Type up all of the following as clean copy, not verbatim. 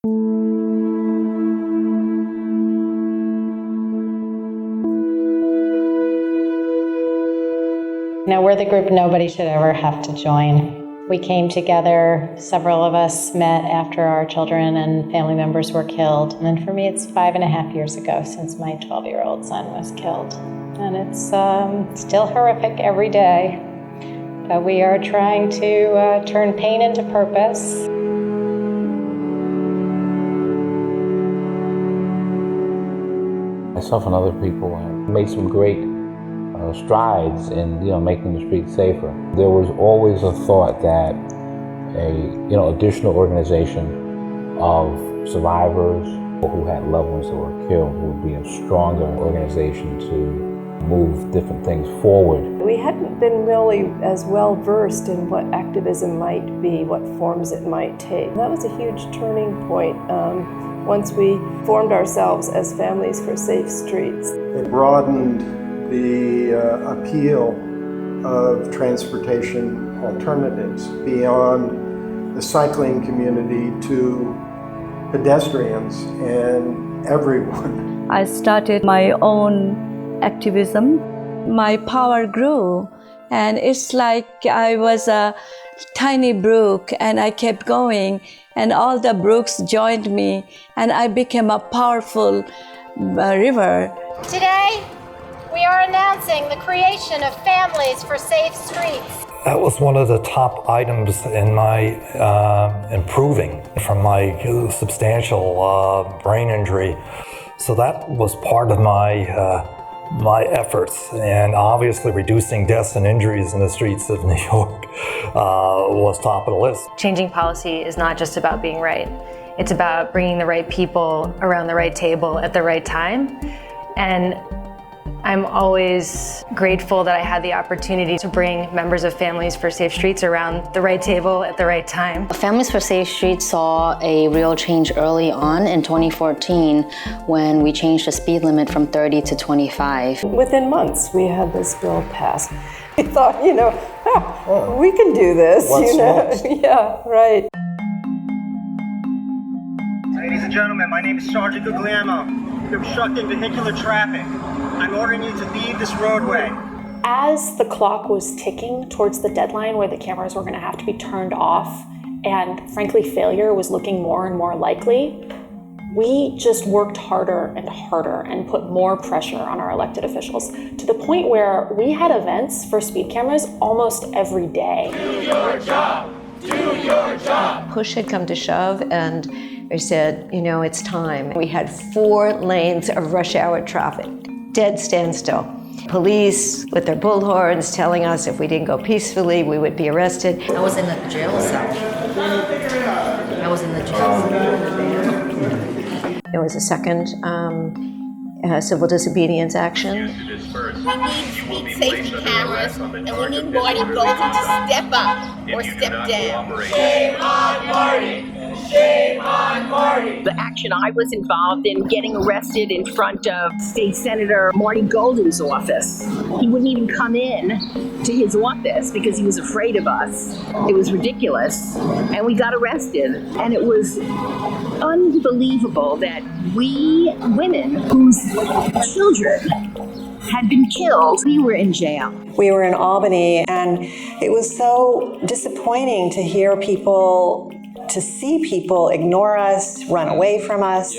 Now, we're the group nobody should ever have to join. We came together, several of us met after our children and family members were killed. And then for me, it's 5.5 years ago since my 12-year-old son was killed. And it's still horrific every day. But we are trying to turn pain into purpose. Myself and other people made some great strides in making the streets safer. There was always a thought that a additional organization of survivors who had loved ones that were killed would be a stronger organization to move different things forward. We hadn't been really as well versed in what activism might be, what forms it might take. That was a huge turning point once we formed ourselves as Families for Safe Streets. It broadened the appeal of transportation alternatives beyond the cycling community to pedestrians and everyone. I started my own activism. My power grew, and it's like I was a tiny brook and I kept going, and all the brooks joined me, and I became a powerful river. Today, we are announcing the creation of Families for Safe Streets. That was one of the top items in my improving from my substantial brain injury. So that was part of my efforts, and obviously reducing deaths and injuries in the streets of New York was top of the list. Changing policy is not just about being right. It's about bringing the right people around the right table at the right time. And I'm always grateful that I had the opportunity to bring members of Families for Safe Streets around the right table at the right time. Families for Safe Streets saw a real change early on in 2014 when we changed the speed limit from 30 to 25. Within months, we had this bill passed. We thought, we can do this. What's next? Yeah, right. Ladies and gentlemen, my name is Sergeant Guglielmo. You're obstructing vehicular traffic. I'm ordering you to leave this roadway. As the clock was ticking towards the deadline where the cameras were going to have to be turned off, and frankly, failure was looking more and more likely, we just worked harder and harder and put more pressure on our elected officials to the point where we had events for speed cameras almost every day. Do your job! Do your job! Push had come to shove, and they said, it's time. We had 4 lanes of rush hour traffic, dead standstill. Police with their bullhorns telling us if we didn't go peacefully, we would be arrested. I was in a jail cell. There was a second civil disobedience action. We need speed safety cameras, and we need Marty Golden to step up or step down. Shame on Marty! Shame on Marty! The action I was involved in, getting arrested in front of State Senator Marty Golden's office. He wouldn't even come in to his office because he was afraid of us. It was ridiculous, and we got arrested. And it was unbelievable that we women whose children had been killed, we were in jail. We were in Albany, and it was so disappointing to hear people, to see people ignore us, run away from us,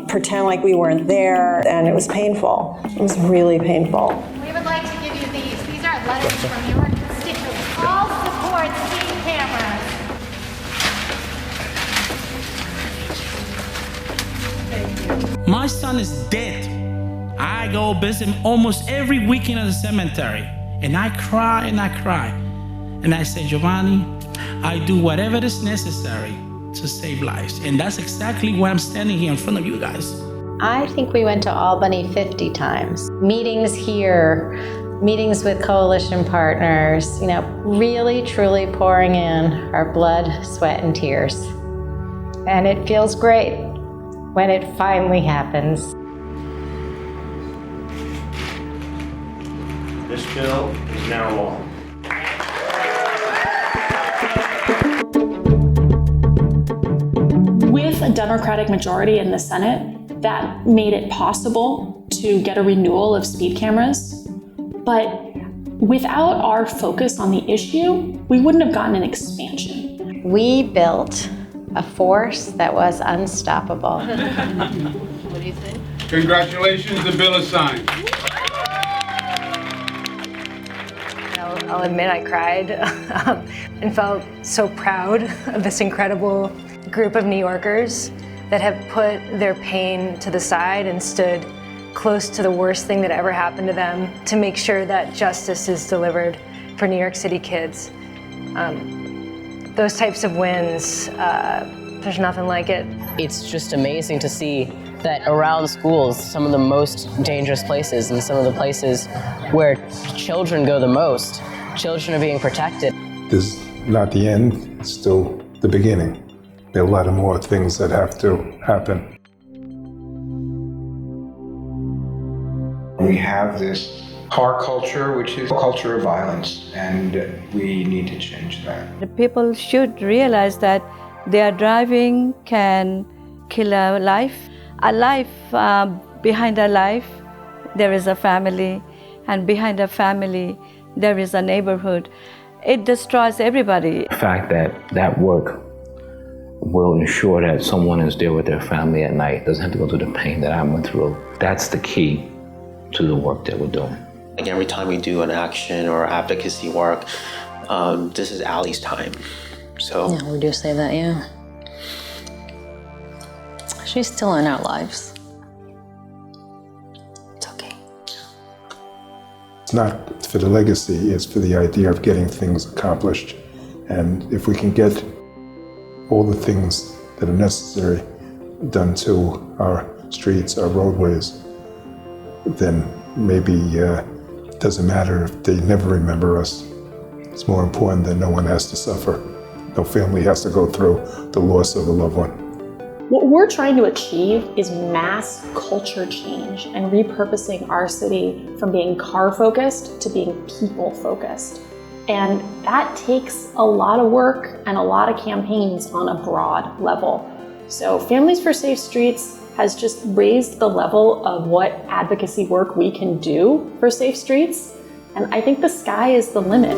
pretend like we weren't there, and it was painful. It was really painful. We would like to give you these. These are letters from your constituents. All support speed cameras. My son is dead. I go visit him almost every weekend at the cemetery, and I cry and I cry. And I say, Giovanni, I do whatever is necessary to save lives. And that's exactly why I'm standing here in front of you guys. I think we went to Albany 50 times. Meetings here, meetings with coalition partners, really truly pouring in our blood, sweat, and tears. And it feels great when it finally happens. This bill is now law. a Democratic majority in the Senate, that made it possible to get a renewal of speed cameras. But without our focus on the issue, we wouldn't have gotten an expansion. We built a force that was unstoppable. What do you think? Congratulations, the bill is signed. I'll admit I cried and felt so proud of this incredible group of New Yorkers that have put their pain to the side and stood close to the worst thing that ever happened to them to make sure that justice is delivered for New York City kids. Those types of wins, there's nothing like it. It's just amazing to see that around schools, some of the most dangerous places and some of the places where children go the most, children are being protected. This is not the end, it's still the beginning. There are a lot of more things that have to happen. We have this car culture, which is a culture of violence, and we need to change that. The people should realize that their driving can kill a life. A life, behind a life, there is a family, and behind a family, there is a neighborhood. It destroys everybody. The fact that that work will ensure that someone is there with their family at night, doesn't have to go through the pain that I went through. That's the key to the work that we're doing. Like every time we do an action or advocacy work, this is Allie's time. So yeah, we do say that, yeah. She's still in our lives. It's okay. It's not for the legacy, it's for the idea of getting things accomplished. And if we can get all the things that are necessary done to our streets, our roadways, then maybe it doesn't matter if they never remember us. It's more important that no one has to suffer. No family has to go through the loss of a loved one. What we're trying to achieve is mass culture change and repurposing our city from being car-focused to being people-focused. And that takes a lot of work and a lot of campaigns on a broad level. So Families for Safe Streets has just raised the level of what advocacy work we can do for safe streets. And I think the sky is the limit.